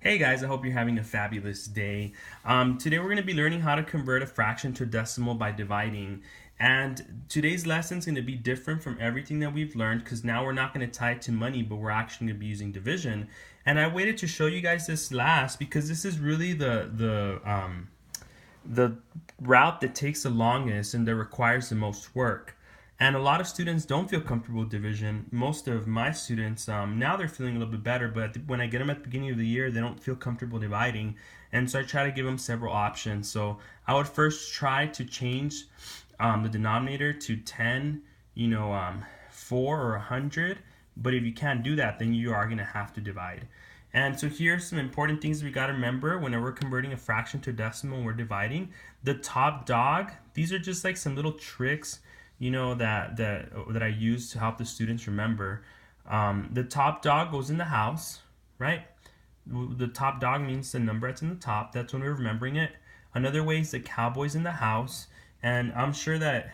Hey guys, I hope you're having a fabulous day. Today we're going to be learning how to convert a fraction to a decimal by dividing. And today's lesson is going to be different from everything that we've learned because now we're not going to tie it to money, but we're actually going to be using division. And I waited to show you guys this last because this is really the route that takes the longest and that requires the most work. And a lot of students don't feel comfortable with division. Most of my students, now they're feeling a little bit better, but when I get them at the beginning of the year, they don't feel comfortable dividing. And so I try to give them several options. So I would first try to change the denominator to 10, 4 or 100. But if you can't do that, then you are going to have to divide. And so here's some important things we got to remember whenever we're converting a fraction to a decimal and we're dividing. The top dog, these are just like some little tricks that I use to help the students remember. The top dog goes in the house, right? The top dog means the number that's in the top. That's when we're remembering it. Another way is the cowboy's in the house, and I'm sure that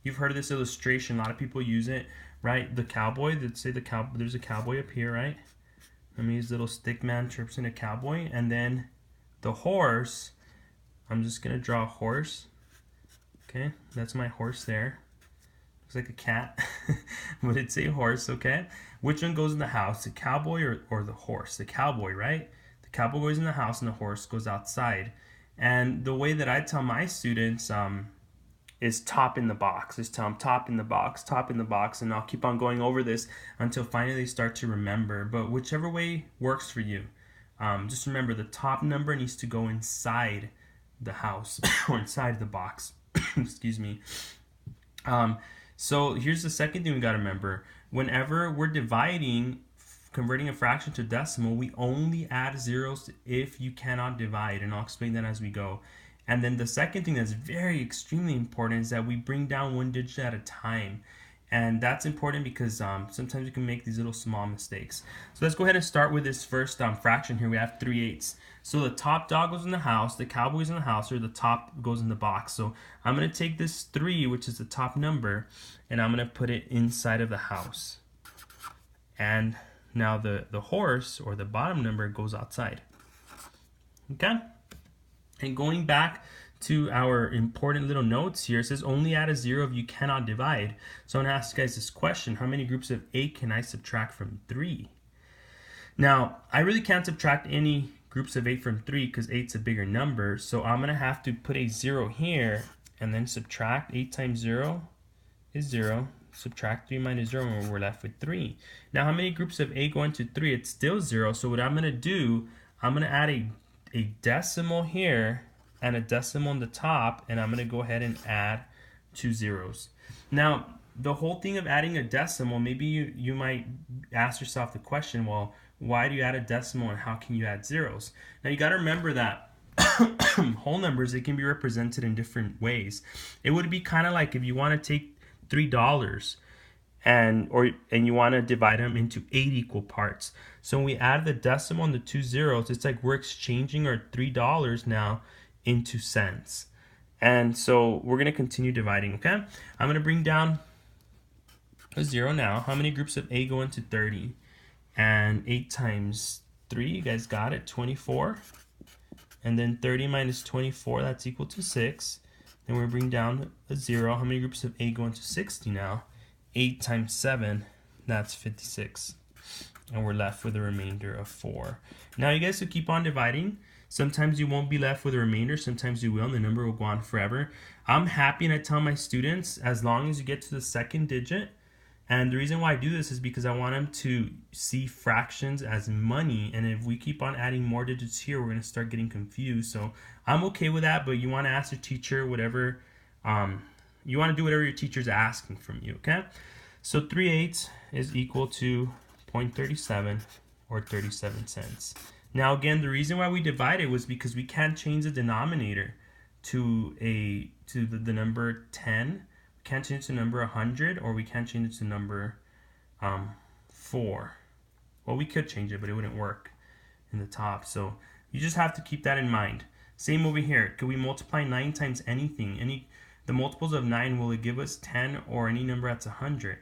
you've heard of this illustration. A lot of people use it, right? The cowboy. Let's say there's a cowboy up here, right? I mean, his little stick man chirps in a cowboy, and then the horse. I'm just gonna draw a horse. Okay, that's my horse there. Looks like a cat, but it's a horse, okay? Which one goes in the house, the cowboy or the horse? The cowboy, right? The cowboy goes in the house and the horse goes outside. And the way that I tell my students is top in the box. Just tell them top in the box, top in the box, and I'll keep on going over this until finally they start to remember. But whichever way works for you. Just remember the top number needs to go inside the house or inside the box. Excuse me. So here's the second thing we got to remember. Whenever we're converting a fraction to decimal, we only add zeros if you cannot divide, and I'll explain that as we go. And then the second thing that's extremely important is that we bring down one digit at a time. And that's important because sometimes you can make these little small mistakes. So let's go ahead and start with this first fraction here. We have 3/8. So the top dog goes in the house, the cowboy's in the house, or the top goes in the box. So I'm going to take this 3, which is the top number, and I'm going to put it inside of the house. And now the horse, or the bottom number, goes outside. Okay? And going back to our important little notes here, it says only add a 0 if you cannot divide. So I'm going to ask you guys this question. How many groups of 8 can I subtract from 3? Now, I really can't subtract any groups of 8 from 3 because 8's a bigger number. So I'm going to have to put a 0 here and then subtract. 8 times 0 is 0. Subtract 3 minus 0 and we're left with 3. Now, how many groups of 8 go into 3? It's still 0. So what I'm going to do, I'm going to add a decimal here and a decimal on the top, and I'm going to go ahead and add 2 zeros. Now, the whole thing of adding a decimal, maybe you might ask yourself the question, well, why do you add a decimal and how can you add zeros? Now, you got to remember that whole numbers, they can be represented in different ways. It would be kind of like if you want to take $3 and you want to divide them into 8 equal parts. So when we add the decimal and the 2 zeros, it's like we're exchanging our $3 now into cents. And so we're going to continue dividing, okay? I'm going to bring down a 0 now. How many groups of 8 go into 30? And 8 times 3, you guys got it, 24. And then 30 minus 24, that's equal to 6. Then we're bring down a 0. How many groups of 8 go into 60 now? 8 times 7, that's 56. And we're left with a remainder of 4. Now you guys will keep on dividing. Sometimes you won't be left with a remainder, sometimes you will, and the number will go on forever. I'm happy, and I tell my students, as long as you get to the second digit, and the reason why I do this is because I want them to see fractions as money, and if we keep on adding more digits here, we're going to start getting confused. So I'm okay with that, but you want to ask your teacher whatever, you want to do whatever your teacher's asking from you, okay? So 3/8 is equal to 0.37 or 37 cents. Now again, the reason why we divided was because we can't change the denominator to the number 10. We can't change it to number 100, or we can't change it to number 4. Well, we could change it, but it wouldn't work in the top. So you just have to keep that in mind. Same over here. Could we multiply 9 times anything? The multiples of 9, will it give us 10 or any number that's 100?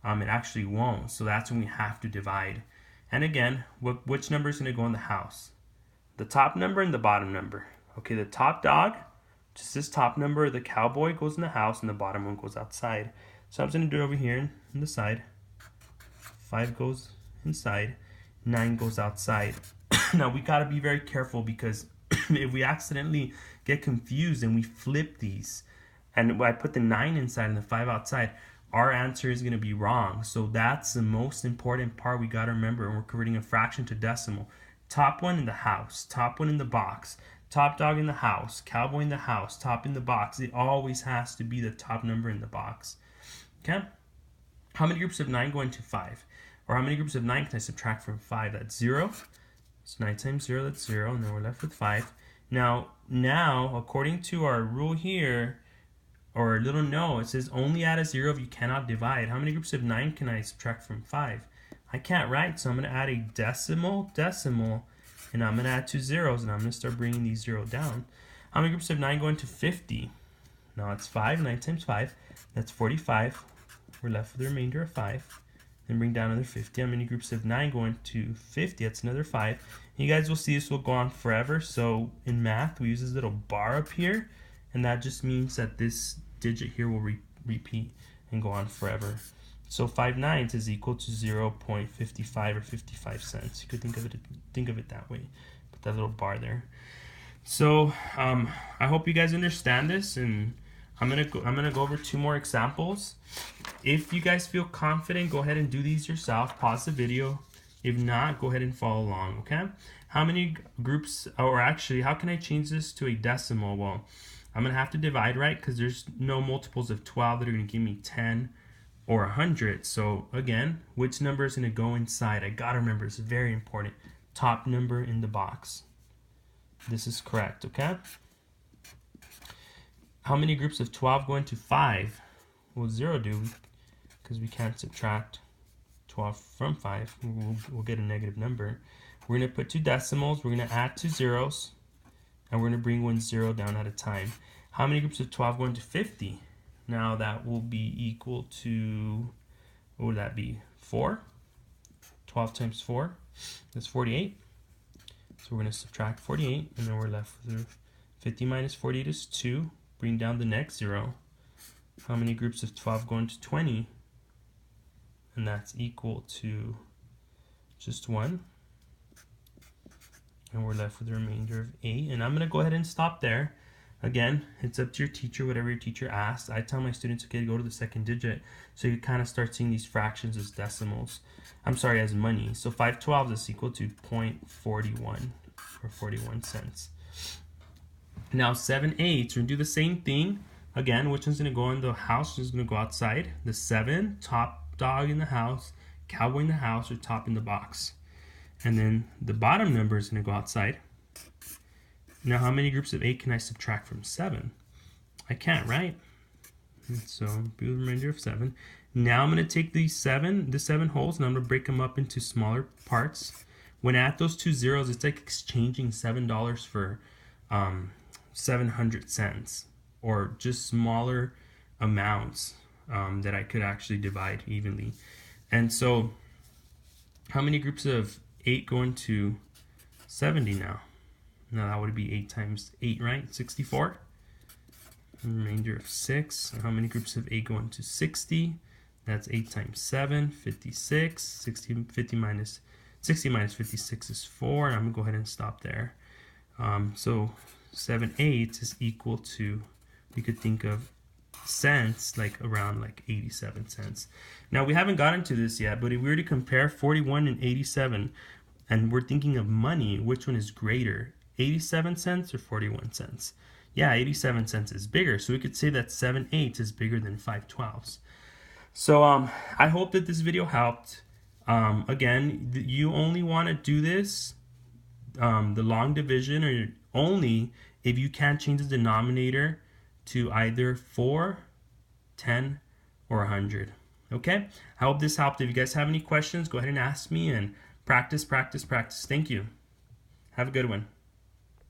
It actually won't. So that's when we have to divide. And again, which number is going to go in the house? The top number and the bottom number. Okay, the top dog, just this top number, the cowboy goes in the house and the bottom one goes outside. So I'm just going to do it over here on the side. 5 goes inside, 9 goes outside. Now we got to be very careful because if we accidentally get confused and we flip these and I put the 9 inside and the 5 outside, our answer is going to be wrong. So that's the most important part we got to remember when we're converting a fraction to decimal. Top one in the house, top one in the box, top dog in the house, cowboy in the house, top in the box. It always has to be the top number in the box. Okay? How many groups of 9 go into 5? Or how many groups of 9 can I subtract from 5? That's 0. So 9 times 0, that's 0. And then we're left with 5. Now, according to our rule here, or a little note, it says only add a 0 if you cannot divide. How many groups of 9 can I subtract from 5? I can't, right? So I'm going to add a decimal, and I'm going to add 2 zeros, and I'm going to start bringing these 0 down. How many groups of 9 go into 50? Now it's 5, 9 times 5, that's 45. We're left with the remainder of 5. Then bring down another 50. How many groups of 9 go into 50? That's another 5. And you guys will see this will go on forever. So in math, we use this little bar up here, and that just means that this digit here will repeat and go on forever. So 5 9ths is equal to 0.55 or 55 cents. You could think of it that way. Put that little bar there. So I hope you guys understand this, and I'm gonna go over 2 more examples. If you guys feel confident, go ahead and do these yourself. Pause the video. If not, go ahead and follow along. Okay? How many groups, or actually, how can I change this to a decimal? Well, I'm gonna have to divide, right? Because there's no multiples of 12 that are gonna give me 10 or 100. So again, which number is gonna go inside? I gotta remember, it's very important. Top number in the box. This is correct, okay? How many groups of 12 go into 5? Well, 0 do, because we can't subtract 12 from 5. We'll get a negative number. We're going to put 2 decimals. We're going to add 2 zeros. And we're going to bring 1 0 down at a time. How many groups of 12 go into 50? Now that will be equal to, what would that be? 4? 12 times 4, that's 48. So we're going to subtract 48, and then we're left with 50 minus 48 is 2. Bring down the next 0. How many groups of 12 go into 20? And that's equal to just 1. And we're left with the remainder of 8. And I'm going to go ahead and stop there. Again, it's up to your teacher, whatever your teacher asks. I tell my students, okay, go to the second digit. So you kind of start seeing these fractions as decimals. I'm sorry, as money. So 5 12 is equal to 0.41 or 41 cents. Now 7 8, we're going to do the same thing. Again, which one's going to go in the house, which is going to go outside? The 7, top dog in the house, cowboy in the house, or top in the box. And then the bottom number is going to go outside. Now how many groups of 8 can I subtract from 7? I can't, right? And so be the remainder of 7. Now I'm going to take the 7 wholes, and I'm going to break them up into smaller parts. When I add those 2 zeros, it's like exchanging $7 for 700 cents, or just smaller amounts that I could actually divide evenly. And so how many groups of 8 go into 70 now? Now that would be 8 times 8, right? 64. Remainder of 6. How many groups of 8 go into 60? That's 8 times 7, 56. 60 minus 56 is 4. And I'm going to go ahead and stop there. So 7 8 is equal to, we could think of cents, like around like 87 cents. Now we haven't gotten to this yet, but if we were to compare 41 and 87, and we're thinking of money, which one is greater? 87 cents or 41 cents? Yeah, 87 cents is bigger. So we could say that 7 8 is bigger than 5 12s. So I hope that this video helped. Again, you only want to do this, the long division, or only if you can't change the denominator to either 4, 10, or 100. Okay? I hope this helped. If you guys have any questions, go ahead and ask me, and practice, practice, practice. Thank you. Have a good one.